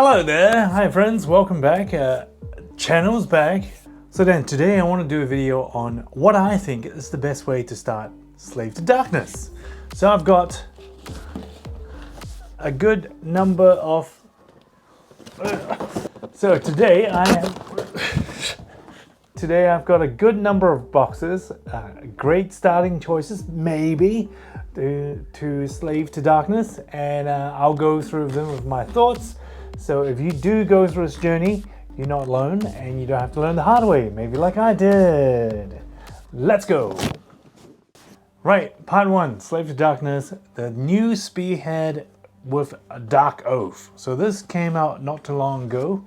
Hello there, hi friends, welcome back. Channel's back. So then today I want to do a video on what I think is the best way to start Slave to Darkness. So I've got a good number of today I've got a good number of boxes, great starting choices maybe to Slave to Darkness, and I'll go through them with my thoughts. So if you do go through this journey, you're not alone and you don't have to learn the hard way, maybe like I did. Let's go. Right, part one, Slave to Darkness, the new Spearhead with Darkoath. So this came out not too long ago,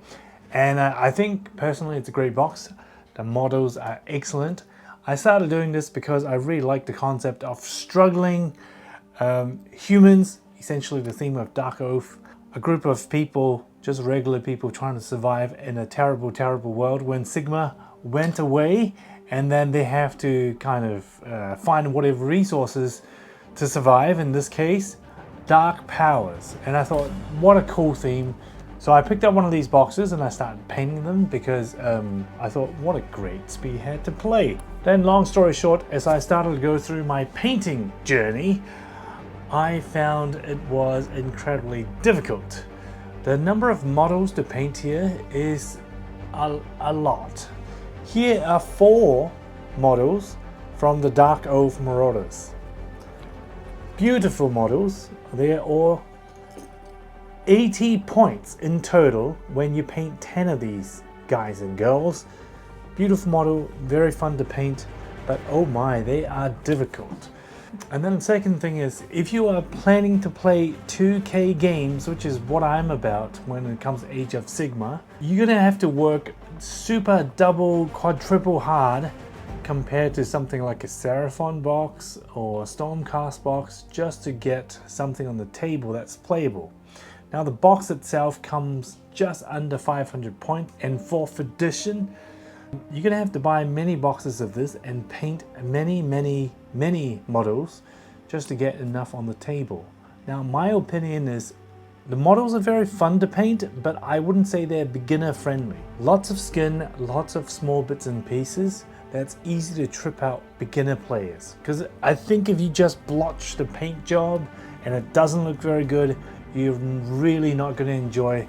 and I think personally it's a great box. The models are excellent. I started doing this because I really like the concept of struggling humans, essentially the theme of Darkoath. A group of people, just regular people trying to survive in a terrible, terrible world when Sigma went away, and then they have to kind of find whatever resources to survive, in this case, dark powers. And I thought, what a cool theme. So I picked up one of these boxes and I started painting them because I thought, what a great Spearhead to play. Then long story short, as I started to go through my painting journey, I found it was incredibly difficult. The number of models to paint here is a lot. Here are 4 models from the Darkoath Marauders. Beautiful models. They're all 80 points in total when you paint 10 of these guys and girls. Beautiful model, very fun to paint, but oh my, they are difficult. And then the second thing is, if you are planning to play 2K games, which is what I'm about when it comes to Age of Sigma, you're gonna have to work super double, quadruple hard compared to something like a Seraphon box or a Stormcast box just to get something on the table that's playable. Now the box itself comes just under 500 points, and 4th edition, you're gonna have to buy many boxes of this and paint many models just to get enough on the table. Now my opinion is the models are very fun to paint, but I wouldn't say they're beginner friendly. Lots of skin, lots of small bits and pieces. That's easy to trip out beginner players, because I think if you just blotch the paint job and it doesn't look very good, you're really not going to enjoy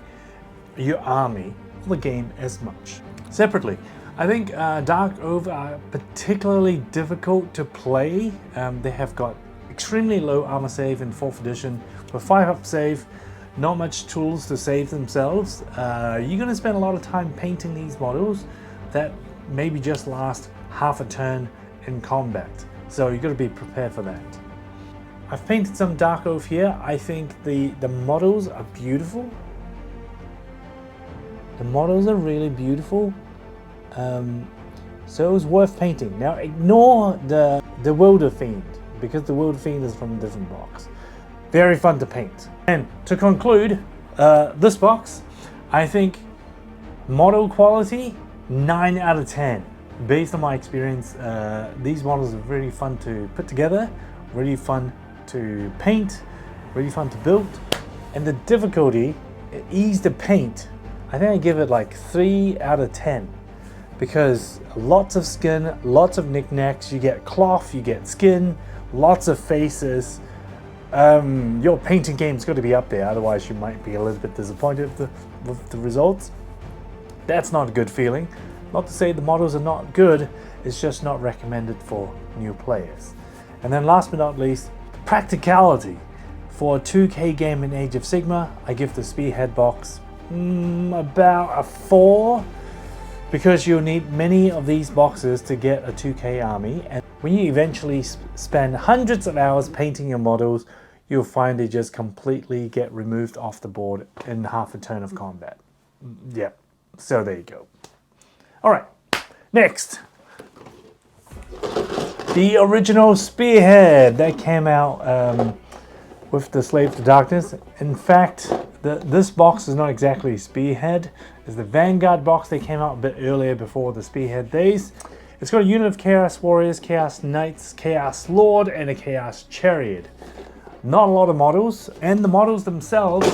your army or the game as much. Separately, I think Darkoath are particularly difficult to play. They have got extremely low armor save in 4th edition with 5-up save, not much tools to save themselves. You're going to spend a lot of time painting these models that maybe just last half a turn in combat. So you've got to be prepared for that. I've painted some Darkoath here. I think the models are beautiful. The models are really beautiful. So it was worth painting. Now ignore the Wilder Fiend, because the Wilder Fiend is from a different box. Very fun to paint. And to conclude this box, I think model quality 9 out of 10. Based on my experience, these models are really fun to put together, really fun to paint, really fun to build, and the difficulty, ease to paint, I think I give it like 3 out of 10. Because lots of skin, lots of knickknacks, you get cloth, you get skin, lots of faces. Your painting game's got to be up there, otherwise you might be a little bit disappointed with the results. That's not a good feeling. Not to say the models are not good, it's just not recommended for new players. And then last but not least, practicality. For a 2K game in Age of Sigma, I give the Spearhead box about a 4. Because you'll need many of these boxes to get a 2K army, and when you eventually spend hundreds of hours painting your models, you'll find they just completely get removed off the board in half a turn of combat. Yep, so there you go. Alright, next. The original Spearhead that came out with the Slave to Darkness. In fact, this box is not exactly Spearhead. It's the Vanguard box. They came out a bit earlier before the Spearhead days. It's got a unit of Chaos Warriors, Chaos Knights, Chaos Lord, and a Chaos Chariot. Not a lot of models, and the models themselves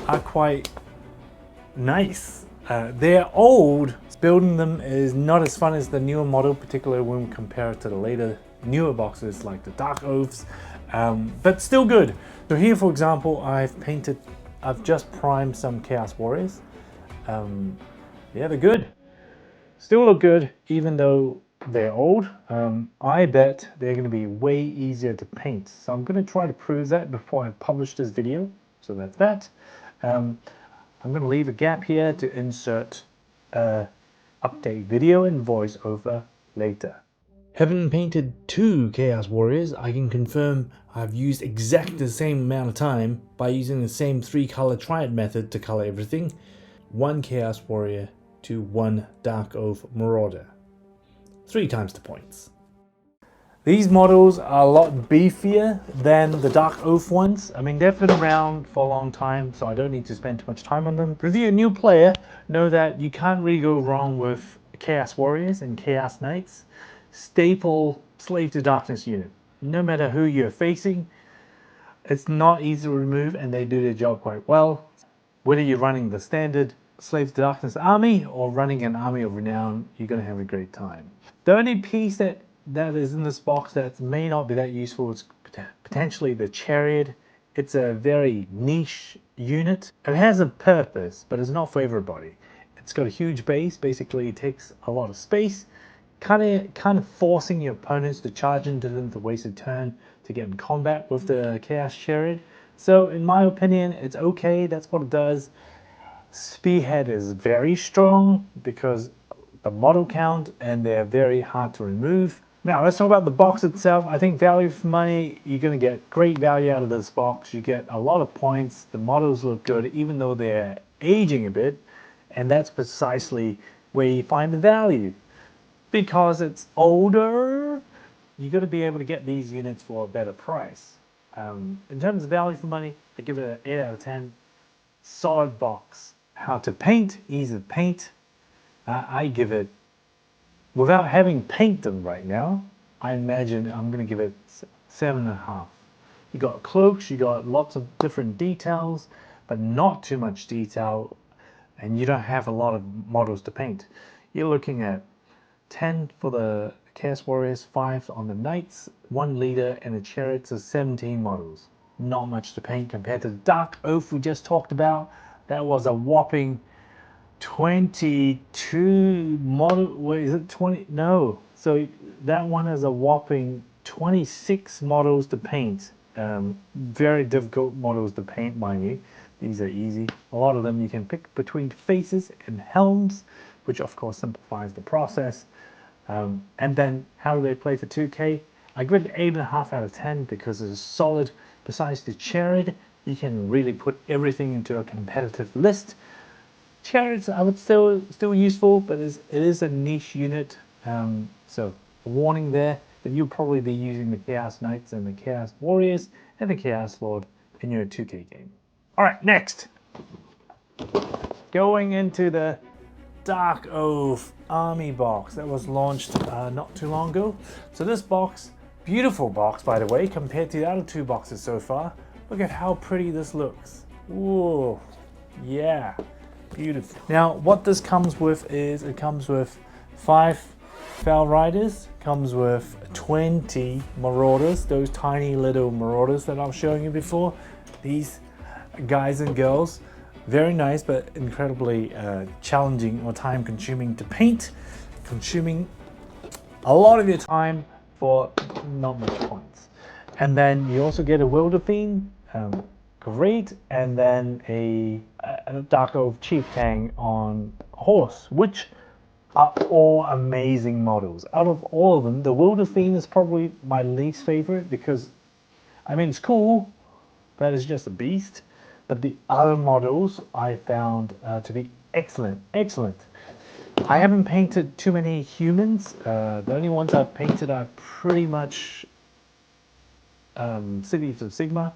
are quite nice. They're old. Building them is not as fun as the newer model, particularly when we compare it to the later, newer boxes like the Darkoaths, but still good. So here, for example, I've just primed some Chaos Warriors. Yeah, they're good. Still look good, even though they're old. I bet they're going to be way easier to paint. So I'm going to try to prove that before I publish this video. So that's that. I'm going to leave a gap here to insert update video and voiceover later. Having painted 2 Chaos Warriors, I can confirm I've used exactly the same amount of time by using the same 3-color triad method to color everything. 1 Chaos Warrior to 1 Darkoath Marauder. 3 times the points. These models are a lot beefier than the Darkoath ones. I mean, they've been around for a long time, so I don't need to spend too much time on them. If you're a new player, know that you can't really go wrong with Chaos Warriors and Chaos Knights. Staple Slave to Darkness unit. No matter who you're facing, it's not easy to remove and they do their job quite well. Whether you're running the standard Slave to Darkness army or running an army of renown, you're going to have a great time. The only piece that is in this box that may not be that useful is potentially the Chariot. It's a very niche unit. It has a purpose, but it's not for everybody. It's got a huge base. Basically, it takes a lot of space, kind of forcing your opponents to charge into them to waste a turn to get in combat with the Chaos Chariot. So in my opinion, it's okay. That's what it does. Spearhead is very strong because the model count, and they're very hard to remove. Now let's talk about the box itself. I think value for money, you're going to get great value out of this box. You get a lot of points. The models look good even though they're aging a bit, and that's precisely where you find the value. Because it's older, you got to be able to get these units for a better price. In terms of value for money, I give it an 8 out of 10. Solid box. How to paint, ease of paint. I give it, without having painted them right now, I imagine I'm going to give it 7.5. You got cloaks, you got lots of different details, but not too much detail, and you don't have a lot of models to paint. You're looking at 10 for the Chaos Warriors, 5 on the Knights, 1 leader, and the Chariots, so 17 models. Not much to paint compared to the Darkoath we just talked about. That was a whopping 22 model. Wait, is it 20? No. So that one has a whopping 26 models to paint. Very difficult models to paint, mind you. These are easy. A lot of them you can pick between faces and helms, which of course simplifies the process. And then how do they play for 2K? I give it 8.5 out of 10 because it's solid. Besides the Chariot, you can really put everything into a competitive list. Chariots, I would still useful, but it is a niche unit. So a warning there that you'll probably be using the Chaos Knights and the Chaos Warriors and the Chaos Lord in your 2K game. All right, next. Going into the Darkoath Army Box that was launched not too long ago. So this box, beautiful box by the way, compared to the other 2 boxes so far. Look at how pretty this looks. Whoa, yeah, beautiful. Now what this comes with is, it comes with 5 Fel Riders, comes with 20 Marauders, those tiny little Marauders that I was showing you before. These guys and girls, very nice but incredibly challenging or time consuming to paint, consuming a lot of your time for not much points. And then you also get a Wilderfiend, great, and then a Darkoath Chieftain on horse, which are all amazing models. Out of all of them, the Wilderfiend is probably my least favorite because, I mean, it's cool, but it's just a beast. But the other models I found to be excellent. I haven't painted too many humans. The only ones I've painted are pretty much Cities of Sigma.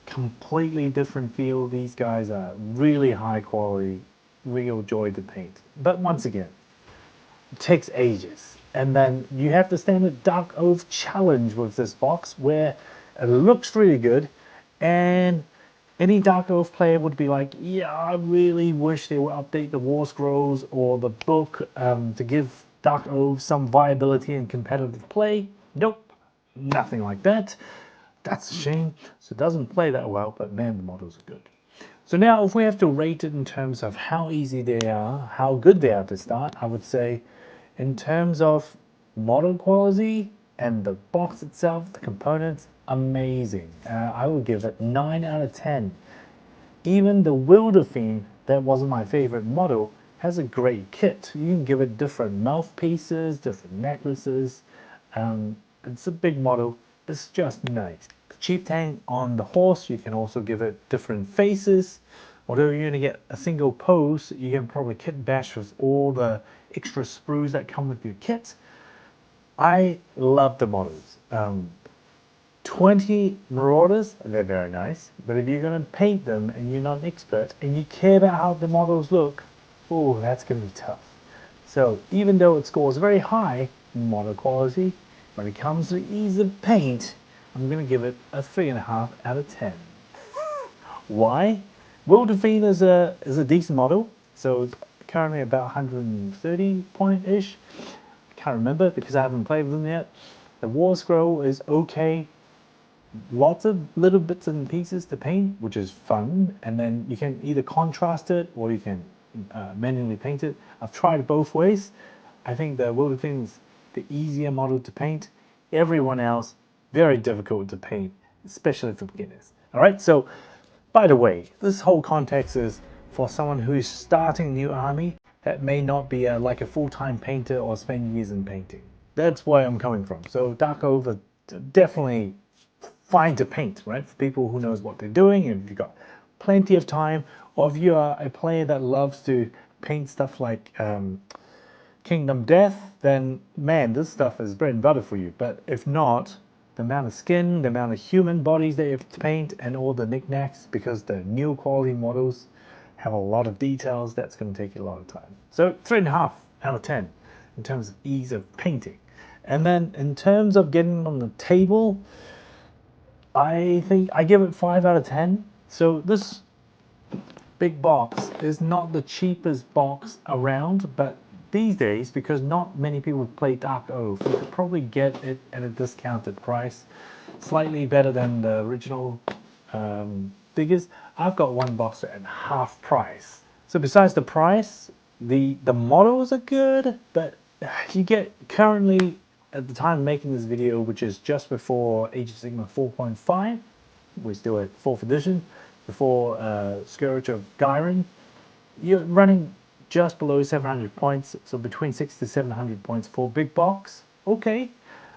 Completely different feel. These guys are really high quality, real joy to paint. But once again, it takes ages. And then you have to stand a Darkoath challenge with this box where it looks really good and Any Darkoath player would be like, yeah, I really wish they would update the War Scrolls or the book to give Darkoath some viability in competitive play. Nope, nothing like that. That's a shame. So it doesn't play that well, but man, the models are good. So now if we have to rate it in terms of how easy they are, how good they are to start, I would say in terms of model quality and the box itself, the components, amazing. I would give it 9 out of 10. Even the Wilderfiend, that wasn't my favorite model, has a great kit. You can give it different mouthpieces, different necklaces. It's a big model. It's just nice. The Chieftain on the horse, you can also give it different faces. Although you're going to get a single pose, you can probably kit bash with all the extra sprues that come with your kit. I love the models. 20 Marauders, they're very nice, but if you're going to paint them and you're not an expert and you care about how the models look, oh, that's going to be tough. So even though it scores very high in model quality, when it comes to ease of paint, I'm going to give it a 3.5 out of 10. Why? Wilderfiend is a decent model, so it's currently about 130 point-ish. I can't remember because I haven't played with them yet. The War Scroll is okay. Lots of little bits and pieces to paint, which is fun, and then you can either contrast it or you can manually paint it. I've tried both ways. I think the Wilderfiend is the easier model to paint. Everyone else, very difficult to paint, especially for beginners. All right, so by the way, this whole context is for someone who's starting a new army that may not be like a full-time painter or spend years in painting. That's where I'm coming from. So Darkoath are definitely fine to paint, right? For people who knows what they're doing, and if you've got plenty of time, or if you are a player that loves to paint stuff like Kingdom Death, then man, this stuff is bread and butter for you. But if not, the amount of skin, the amount of human bodies that you have to paint, and all the knickknacks, because the new quality models have a lot of details, that's going to take you a lot of time. So 3.5 out of 10 in terms of ease of painting. And then in terms of getting on the table, I think I give it 5 out of 10. So this big box is not the cheapest box around, but these days, because not many people play Darkoath, you could probably get it at a discounted price, slightly better than the original figures. I've got one box at half price. So besides the price, the models are good, but you get currently at the time of making this video, which is just before Age of Sigmar 4.5, we're still at 4th edition, before Scourge of Gyron, you're running just below 700 points, so between 600 to 700 points for big box. Okay,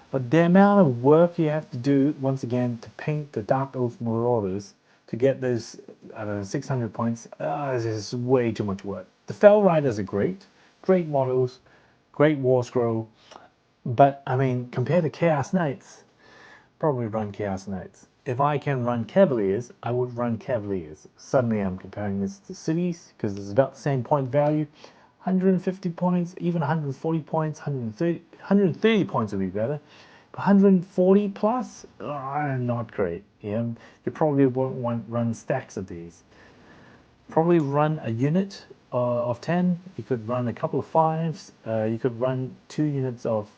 but the amount of work you have to do, once again, to paint the Darkoath Marauders to get those 600 points, is way too much work. The Fell Riders are great models, great War Scroll, but I mean, compared to Chaos Knights, probably run Chaos Knights. If I can run Cavaliers, I would run Cavaliers. Suddenly I'm comparing this to cities because it's about the same point value. 150 points, even 140 points, 130 points would be better. But 140 plus, not great. Yeah, you probably won't want run stacks of these. Probably run a unit of 10. You could run a couple of 5s. You could run 2 units of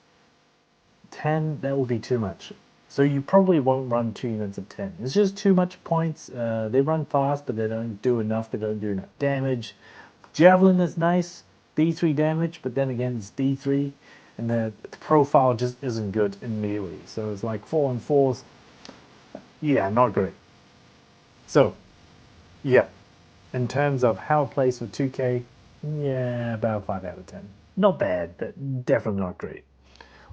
10. That would be too much. So you probably won't run 2 units of 10. It's just too much points. They run fast, but they don't do enough. They don't do enough damage. Javelin is nice, D3 damage, but then again it's D3, and the profile just isn't good in melee. So it's like 4-on-4s. Yeah, not great. So, yeah, in terms of how it plays for 2K, yeah, about 5 out of 10. Not bad, but definitely not great.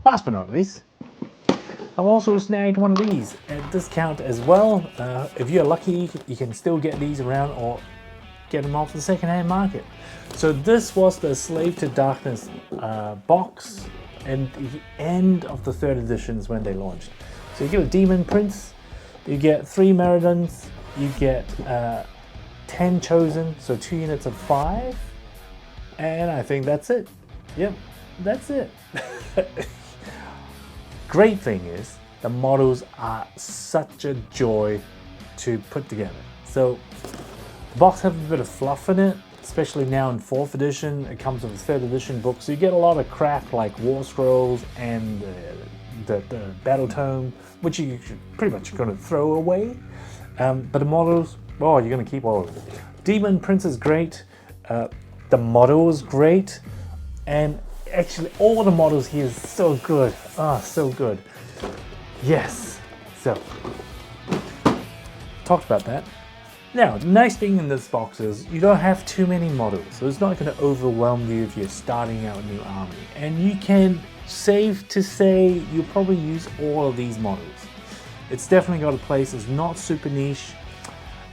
Last but not least, I've also snagged one of these at discount as well. If you're lucky, you can still get these around or get them off the second-hand market. So this was the Slave to Darkness box and the end of the 3rd editions when they launched. So you get a Demon Prince, you get 3 Meridons, you get 10 Chosen, so 2 units of 5, and I think that's it. Yep, that's it. Great thing is, the models are such a joy to put together. So the box has a bit of fluff in it, especially now in 4th edition. It comes with a 3rd edition book, so you get a lot of crap like War Scrolls and the Battle Tome, which you pretty much going to throw away. But the models, oh, you're going to keep all of it. Demon Prince is great. The model is great. And actually, all the models here is so good. Ah, so good. Yes. So, talked about that. Now, the nice thing in this box is you don't have too many models, so it's not going to overwhelm you if you're starting out a new army. And you can, safe to say, you'll probably use all of these models. It's definitely got a place. It's not super niche.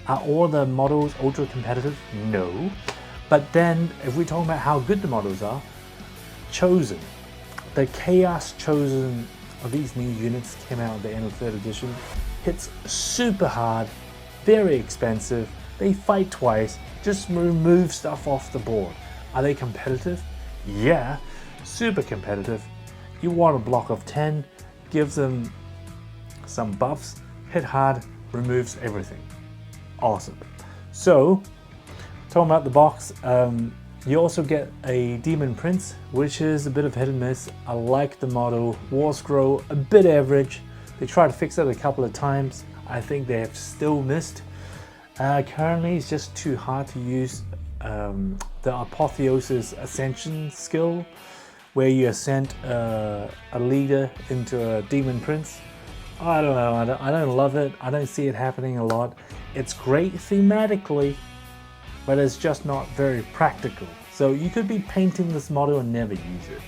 Are all the models ultra competitive? No. But then, if we're talking about how good the models are, Chosen. The Chaos Chosen of these new units came out at the end of 3rd edition. Hits super hard, very expensive. They fight twice, just remove stuff off the board. Are they competitive? Yeah, super competitive. You want a block of 10, gives them some buffs, hit hard, removes everything. Awesome. So, talking about the box, you also get a Demon Prince, which is a bit of hit and miss. I like the model. War Scroll, a bit average. They tried to fix it a couple of times. I think they have still missed. Currently, it's just too hard to use the Apotheosis Ascension skill, where you ascend a leader into a Demon Prince. I don't know, I don't love it. I don't see it happening a lot. It's great thematically, but it's just not very practical. So you could be painting this model and never use it.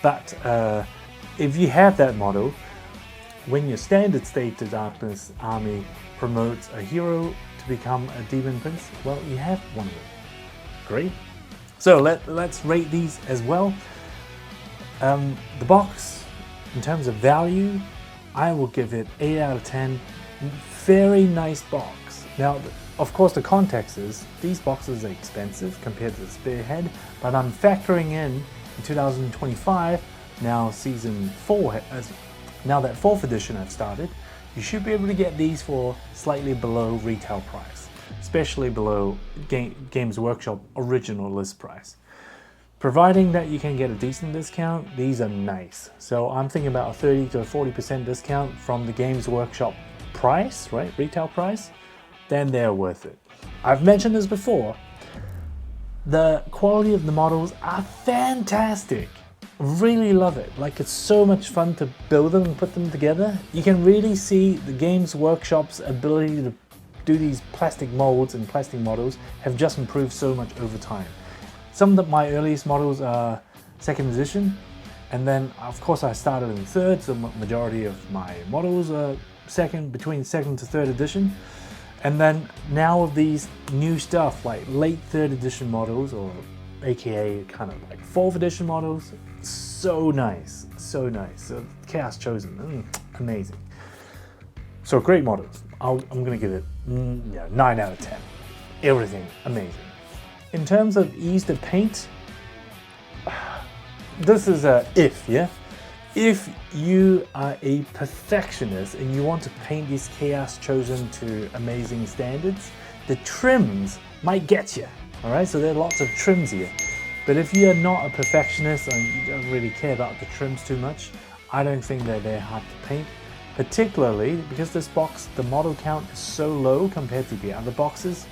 But if you have that model, when your standard State to Darkness army promotes a hero to become a Demon Prince, well, you have one of them. Great. So let's rate these as well. The box, in terms of value, I will give it 8 out of 10. Very nice box. Now, of course, the context is these boxes are expensive compared to the Spearhead, but I'm factoring in 2025, now season 4, now that 4th edition I've started, you should be able to get these for slightly below retail price, especially below Games Workshop original list price. Providing that you can get a decent discount, these are nice. So I'm thinking about a 30 to 40% discount from the Games Workshop price, right, retail price, then they're worth it. I've mentioned this before, the quality of the models are fantastic. Really love it. Like, it's so much fun to build them and put them together. You can really see the Games Workshop's ability to do these plastic molds and plastic models have just improved so much over time. Some of my earliest models are 2nd edition, and then of course I started in 3rd, so the majority of my models are between 2nd to 3rd edition. And then now with these new stuff like late 3rd edition models, or aka kind of like 4th edition models, so nice, so nice. So Chaos Chosen, amazing. So great models. I'm gonna give it 9 out of 10. Everything amazing. In terms of ease to paint, this is a if, yeah? If you are a perfectionist and you want to paint these Chaos Chosen to amazing standards, the trims might get you, all right? So there are lots of trims here. But if you're not a perfectionist and you don't really care about the trims too much, I don't think they're very hard to paint, particularly because this box, the model count is so low compared to the other boxes.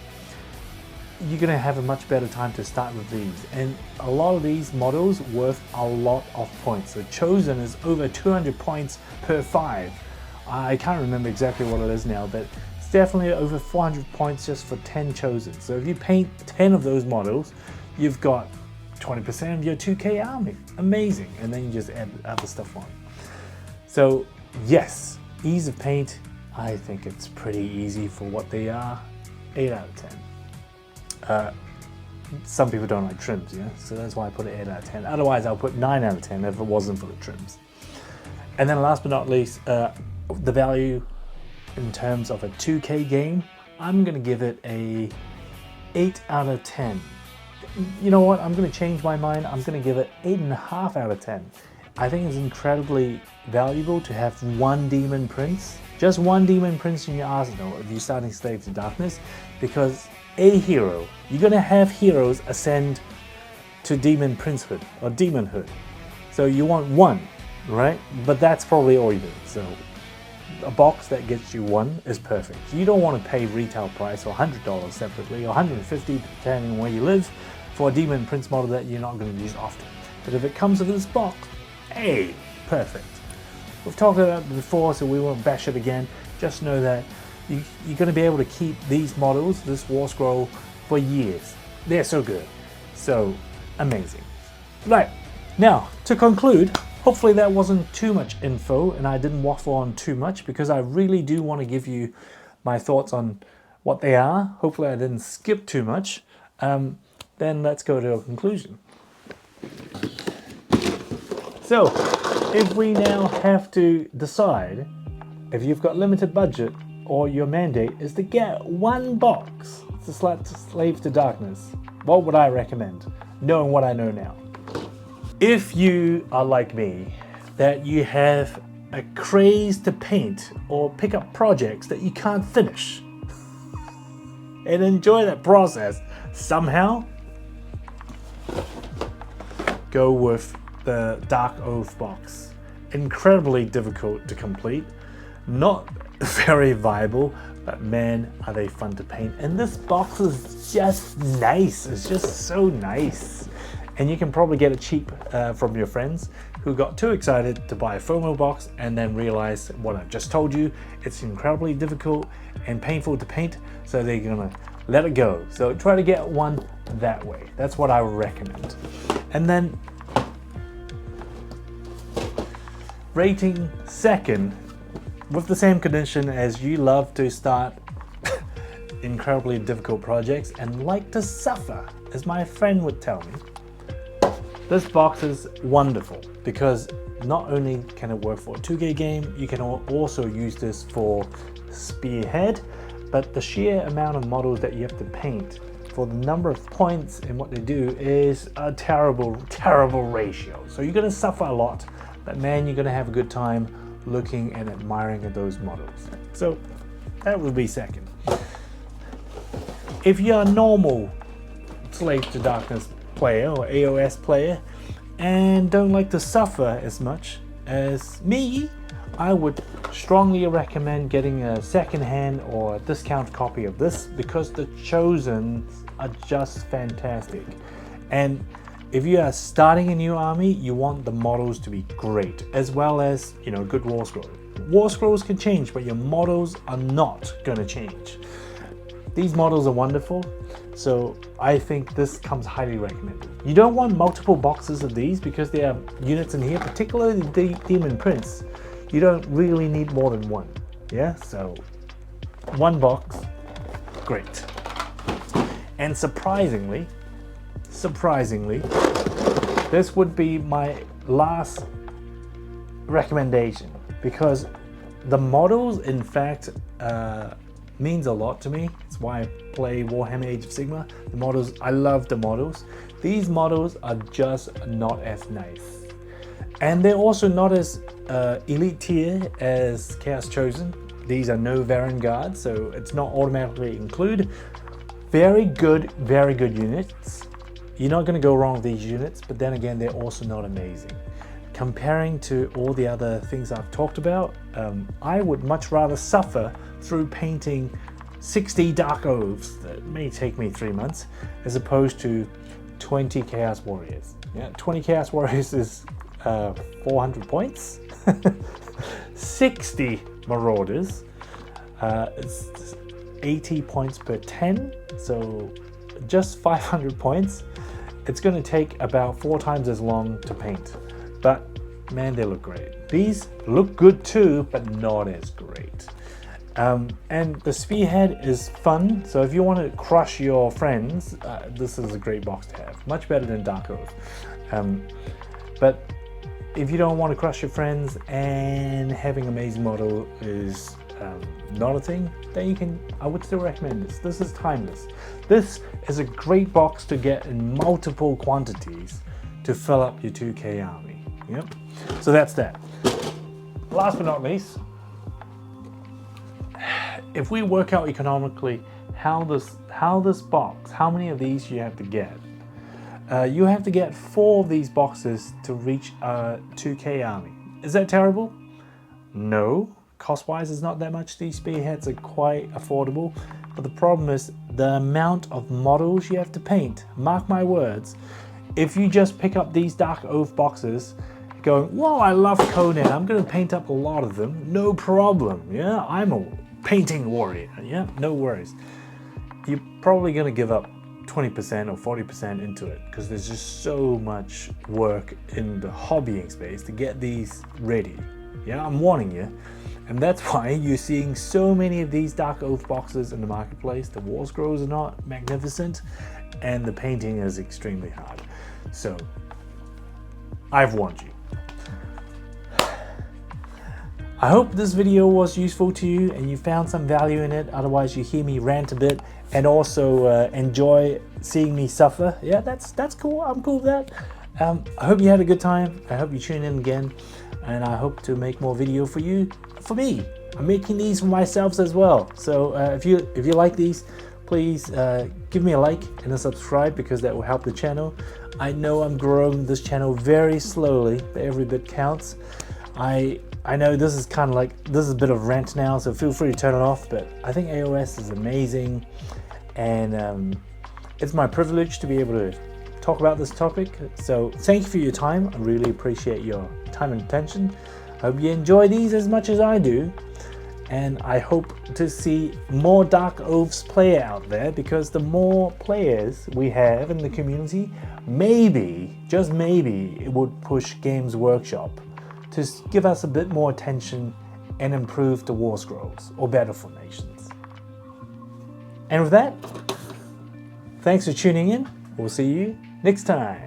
You're going to have a much better time to start with these, and a lot of these models worth a lot of points. So Chosen is over 200 points per 5. I can't remember exactly what it is now, but it's definitely over 400 points just for 10 Chosen. So if you paint 10 of those models, you've got 20% of your 2K army. Amazing. And then you just add other stuff on. So yes, ease of paint, I think it's pretty easy for what they are. 8 out of 10. Some people don't like trims, yeah? So that's why I put it 8 out of 10. Otherwise, I'll put 9 out of 10 if it wasn't for the trims. And then last but not least, the value in terms of a 2K game, I'm gonna give it a 8 out of 10. You know what? I'm gonna change my mind. I'm gonna give it 8.5 out of 10. I think it's incredibly valuable to have one Demon Prince, just one Demon Prince in your arsenal if you're starting Slave to Darkness, because a hero, you're gonna have heroes ascend to Demon Princehood or Demonhood. So you want one, right? But that's probably all you do. So a box that gets you one is perfect. You don't want to pay retail price or $100 separately or $150 depending on where you live for a Demon Prince model that you're not going to use often. But if it comes with this box, hey, perfect. We've talked about it before, so we won't bash it again. Just know that you're going to be able to keep these models, this War Scroll, for years. They're so good. So amazing. Right, now to conclude, hopefully that wasn't too much info and I didn't waffle on too much, because I really do want to give you my thoughts on what they are. Hopefully I didn't skip too much. Then let's go to a conclusion. So, if we now have to decide if you've got limited budget or your mandate is to get one box to Slave to Darkness, what would I recommend, knowing what I know now? If you are like me, that you have a craze to paint or pick up projects that you can't finish and enjoy that process somehow, go with the Darkoath box. Incredibly difficult to complete, not very viable, but man, are they fun to paint. And this box is just nice. It's just so nice. And you can probably get it cheap from your friends who got too excited to buy a FOMO box and then realize what I've just told you. It's incredibly difficult and painful to paint, so they're gonna let it go. So try to get one that way. That's what I would recommend. And then rating second, with the same condition as you love to start incredibly difficult projects and like to suffer, as my friend would tell me. This box is wonderful because not only can it work for a 2K game, you can also use this for Spearhead, but the sheer amount of models that you have to paint for the number of points and what they do is a terrible, terrible ratio. So you're gonna suffer a lot, but man, you're gonna have a good time looking and admiring at those models. So that would be second. If you're a normal Slave to Darkness player or AOS player and don't like to suffer as much as me, I would strongly recommend getting a second-hand or a discount copy of this, because the Chosen are just fantastic. And if you are starting a new army, you want the models to be great, as well as, you know, good War Scroll. War Scrolls can change, but your models are not going to change. These models are wonderful, so I think this comes highly recommended. You don't want multiple boxes of these because there are units in here, particularly the Demon Prince. You don't really need more than one. Yeah, so one box, great. And surprisingly, this would be my last recommendation, because the models, in fact, means a lot to me. It's why I play Warhammer Age of Sigmar. The models, I love the models. These models are just not as nice. And they're also not as elite tier as Chaos Chosen. These are no Vanguard, so it's not automatically included. Very good units. You're not going to go wrong with these units, but then again, they're also not amazing. Comparing to all the other things I've talked about, I would much rather suffer through painting 60 Darkoaths that may take me 3 months, as opposed to 20 Chaos Warriors. Yeah, 20 Chaos Warriors is 400 points. 60 Marauders, it's 80 points per 10, so just 500 points. It's going to take about 4 times as long to paint, but man, they look great. These look good too, but not as great. And the Spearhead is fun, so if you want to crush your friends, this is a great box to have. Much better than Darkoath. But if you don't want to crush your friends and having amazing model is not a thing, then I would still recommend this. This is timeless. This is a great box to get in multiple quantities to fill up your 2K army. Yep. So that's that. Last but not least, if we work out economically how this box, how many of these you have to get, you have to get 4 of these boxes to reach a 2K army. Is that terrible? No. Cost-wise, it's not that much. These spearheads are quite affordable, but the problem is the amount of models you have to paint. Mark my words, if you just pick up these Darkoath boxes, going, whoa, I love Conan, I'm going to paint up a lot of them, no problem. Yeah, I'm a painting warrior. Yeah, no worries. You're probably going to give up 20% or 40% into it because there's just so much work in the hobbying space to get these ready. Yeah, I'm warning you. And that's why you're seeing so many of these Darkoath boxes in the marketplace. The war scrolls are not magnificent and the painting is extremely hard. So I've warned you. I hope this video was useful to you and you found some value in it. Otherwise you hear me rant a bit and also enjoy seeing me suffer. Yeah, that's cool. I'm cool with that. I hope you had a good time. I hope you tune in again, and I hope to make more video for you. For me, I'm making these for myself as well. So if you like these, please give me a like and a subscribe because that will help the channel. I know I'm growing this channel very slowly, but every bit counts. I know this is kind of like, this is a bit of rant now, so feel free to turn it off, but I think AOS is amazing, and it's my privilege to be able to talk about this topic. So thank you for your time. I really appreciate your time and attention. I hope you enjoy these as much as I do, and I hope to see more Darkoaths player out there, because the more players we have in the community, maybe, just maybe, it would push Games Workshop to give us a bit more attention and improve the war scrolls or Battle Formations. And with that, thanks for tuning in. We'll see you next time.